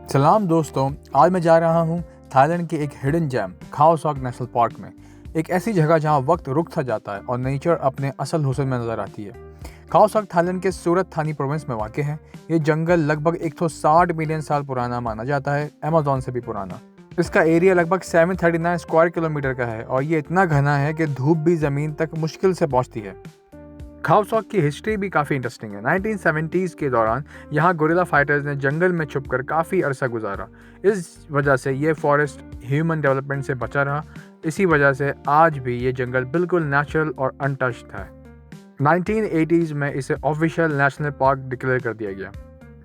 सलाम दोस्तों, आज मैं जा रहा हूँ थाईलैंड के एक हिडन जेम खाओ सॉक नेशनल पार्क में। एक ऐसी जगह जहाँ वक्त रुक सा जाता है और नेचर अपने असल हुस्न में नज़र आती है। खाओ सॉक थाईलैंड के सूरत थानी प्रोविंस में वाक़ है। ये जंगल लगभग 160 मिलियन साल पुराना माना जाता है, अमेज़न से भी पुराना। इसका एरिया लगभग 739 स्क्वायर किलोमीटर का है और ये इतना घना है कि धूप भी ज़मीन तक मुश्किल से पहुँचती है। खाओ सॉक की हिस्ट्री भी काफ़ी इंटरेस्टिंग है। 1970s के दौरान यहाँ गोरिल्ला फाइटर्स ने जंगल में छुपकर काफ़ी अरसा गुजारा। इस वजह से ये फॉरेस्ट ह्यूमन डेवलपमेंट से बचा रहा। इसी वजह से आज भी ये जंगल बिल्कुल नेचुरल और अनटच्ड है। 1980s में इसे ऑफिशियल नेशनल पार्क डिक्लेयर कर दिया गया।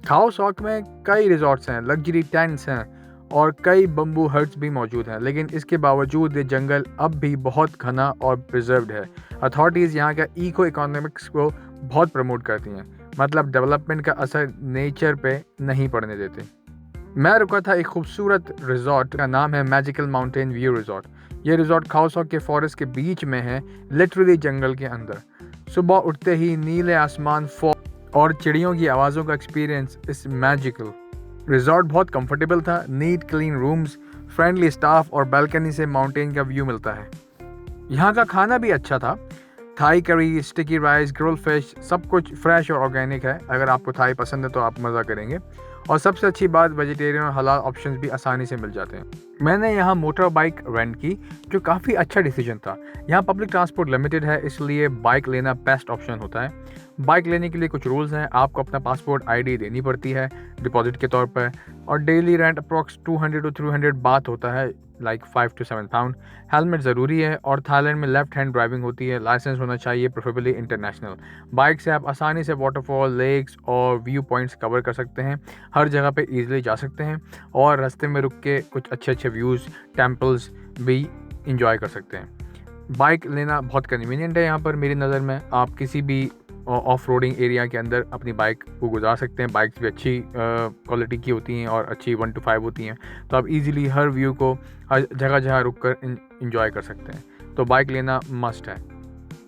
खाओ सॉक में कई रिजॉर्ट्स हैं, लग्जरी टेंट्स हैं और कई बम्बू हट्स भी मौजूद हैं, लेकिन इसके बावजूद ये जंगल अब भी बहुत घना और प्रिजर्व्ड है। अथॉरिटीज़ यहाँ का इको इकोनॉमिक्स को बहुत प्रमोट करती हैं, मतलब डेवलपमेंट का असर नेचर पे नहीं पड़ने देते। मैं रुका था एक खूबसूरत रिजॉर्ट का नाम है मैजिकल माउंटेन व्यू रिजॉर्ट। ये रिजॉर्ट खाओ सॉक के फॉरेस्ट के बीच में है, लिटरली जंगल के अंदर। सुबह उठते ही नीले आसमान, फॉग और चिड़ियों की आवाज़ों का एक्सपीरियंस इस मैजिकल। रिजॉर्ट बहुत कंफर्टेबल था, neat clean rooms, friendly staff और बालकनी से माउंटेन का व्यू मिलता है। यहाँ का खाना भी अच्छा था। Thai curry, sticky rice, grilled fish, सब कुछ फ्रेश और ऑर्गेनिक है। अगर आपको थाई पसंद है तो आप मज़ा करेंगे। और सबसे अच्छी बात, वेजिटेरियन और हलाल ऑप्शंस भी आसानी से मिल जाते हैं। मैंने यहाँ मोटर बाइक रेंट की, जो काफ़ी अच्छा डिसीजन था। यहाँ पब्लिक ट्रांसपोर्ट लिमिटेड है, इसलिए बाइक लेना बेस्ट ऑप्शन होता है। बाइक लेने के लिए कुछ रूल्स हैं। आपको अपना पासपोर्ट आईडी देनी पड़ती है डिपॉजिट के तौर पर, और डेली रेंट अप्रॉक्स 200 to 300 बात होता है, लाइक 5 to 7 पाउंड। हेलमेट ज़रूरी है और थाईलैंड में लेफ्ट हैंड ड्राइविंग होती है। लाइसेंस होना चाहिए, प्रेफरेबली इंटरनेशनल। बाइक से आप आसानी से वाटरफॉल, लेक्स और व्यू पॉइंट्स कवर कर सकते हैं। हर जगह पे इजीली जा सकते हैं और रास्ते में रुक के कुछ अच्छे व्यूज़, टेम्पल्स भी इंजॉय कर सकते हैं। बाइक लेना बहुत कन्वीनियंट है यहाँ पर मेरी नज़र में। आप किसी भी ऑफ रोडिंग एरिया के अंदर अपनी बाइक को गुजार सकते हैं। बाइक्स भी अच्छी क्वालिटी की होती हैं और अच्छी 1 to 5 होती हैं, तो आप इजीली हर व्यू को हर जगह रुक कर इंजॉय कर सकते हैं। तो बाइक लेना मस्ट है।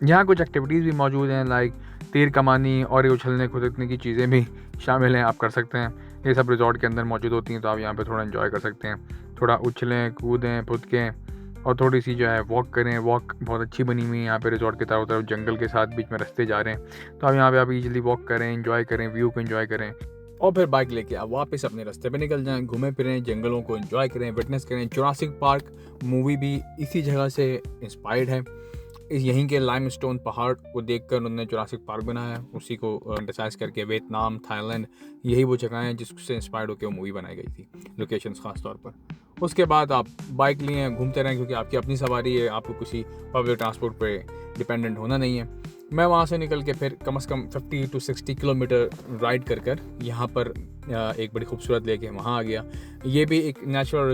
यहाँ कुछ एक्टिविटीज़ भी मौजूद हैं, लाइक तीर कमानी और ये उछलने कूदने की चीज़ें भी शामिल हैं, आप कर सकते हैं। ये सब रिजॉर्ट के अंदर मौजूद होती हैं, तो आप यहाँ पे थोड़ा एंजॉय कर सकते हैं। थोड़ा उछलें, कूदें, फुदकें और थोड़ी सी जो है वॉक करें। वॉक बहुत अच्छी बनी हुई है यहाँ पे रिजॉर्ट के चारों तरफ, जंगल के साथ बीच में रास्ते जा रहे हैं, तो आप यहाँ पे आप इजीली वॉक करें, एंजॉय करें, व्यू को एंजॉय करें और फिर बाइक लेके आप वापस अपने रास्ते पे निकल जाएं। घूमें फिरें, जंगलों को एंजॉय करें, विटनेस करें। जुरासिक पार्क मूवी भी इसी जगह से इंस्पायर्ड है। यहीं के लाइमस्टोन पहाड़ को देखकर उन्होंने जुरासिक पार्क बनाया, उसी को एम्फसाइज करके। वियतनाम, थाईलैंड, यही वो जगह हैं जिससे इंस्पायर्ड होकर वो मूवी बनाई गई थी, लोकेशंस खास तौर पर। उसके बाद आप बाइक लिए घूमते रहें, क्योंकि आपकी अपनी सवारी है, आपको किसी पब्लिक ट्रांसपोर्ट पे डिपेंडेंट होना नहीं है। मैं वहाँ से निकल के फिर कम से कम 50 to 60 किलोमीटर राइड कर यहाँ पर एक बड़ी खूबसूरत लेक है, वहाँ आ गया। ये भी एक नेचुरल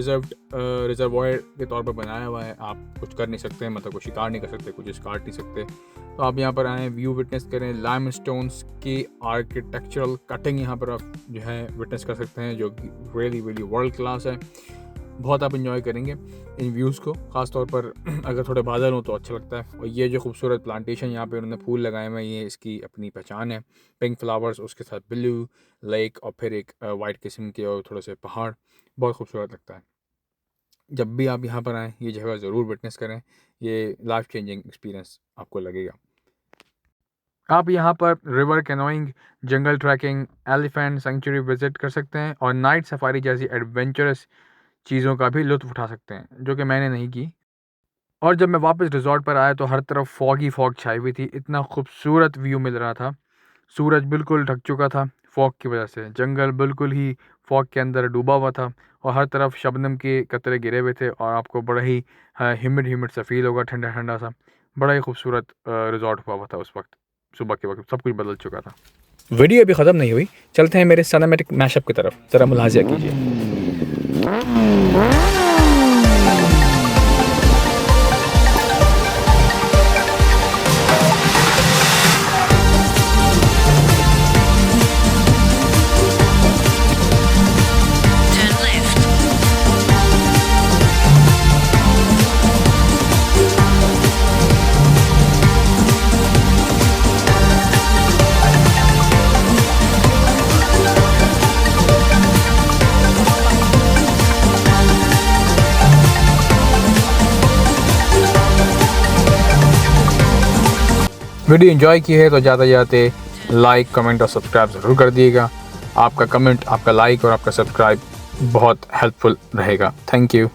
रिजर्वायर के तौर पर बनाया हुआ है। आप कुछ कर नहीं सकते, मतलब कुछ शिकार नहीं कर सकते, कुछ काट नहीं सकते, तो आप यहाँ पर आएँ, व्यू विटनेस करें। लाइमस्टोन्स की आर्किटेक्चरल कटिंग यहाँ पर आप जो है विटनेस कर सकते हैं, जो रियली वर्ल्ड क्लास है। बहुत आप इंजॉय करेंगे इन व्यूज़ को, ख़ास तौर पर अगर थोड़े बादल हो तो अच्छा लगता है। और ये जो खूबसूरत प्लांटेशन यहाँ पे उन्होंने फूल लगाए हुए हैं, ये इसकी अपनी पहचान है। पिंक फ्लावर्स, उसके साथ ब्लू लेक और फिर एक वाइट किस्म के और थोड़े से पहाड़, बहुत खूबसूरत लगता है। जब भी आप यहाँ पर आएँ, ये जगह ज़रूर विटनेस करें, ये लाइफ चेंजिंग एक्सपीरियंस आपको लगेगा। आप यहाँ पर रिवर कैनोइंग, जंगल ट्रैकिंग, एलिफेंट सेंचुरी विज़िट कर सकते हैं और नाइट सफारी जैसी एडवेंचरस चीज़ों का भी लुत्फ़ उठा सकते हैं, जो कि मैंने नहीं की। और जब मैं वापस रिज़ॉर्ट पर आया तो हर तरफ फॉग ही फॉग छाई हुई थी। इतना खूबसूरत व्यू मिल रहा था। सूरज बिल्कुल ढक चुका था फॉग की वजह से। जंगल बिल्कुल ही फॉग के अंदर डूबा हुआ था और हर तरफ शबनम के कतरे गिरे हुए थे और आपको बड़ा ही ह्यूमिड सा फील होगा, ठंडा ठंडा सा। बड़ा ही खूबसूरत रिज़ॉर्ट हुआ था उस वक्त। सुबह के वक्त सब कुछ बदल चुका था। वीडियो अभी ख़त्म नहीं हुई, चलते हैं मेरे सिनेमैटिक मैशअप की तरफ, ज़रा मुलाहिज़ा कीजिए। वीडियो एंजॉय की है तो जाते जाते लाइक, कमेंट और सब्सक्राइब ज़रूर कर दिएगा। आपका कमेंट, आपका लाइक और आपका सब्सक्राइब बहुत हेल्पफुल रहेगा। Thank you.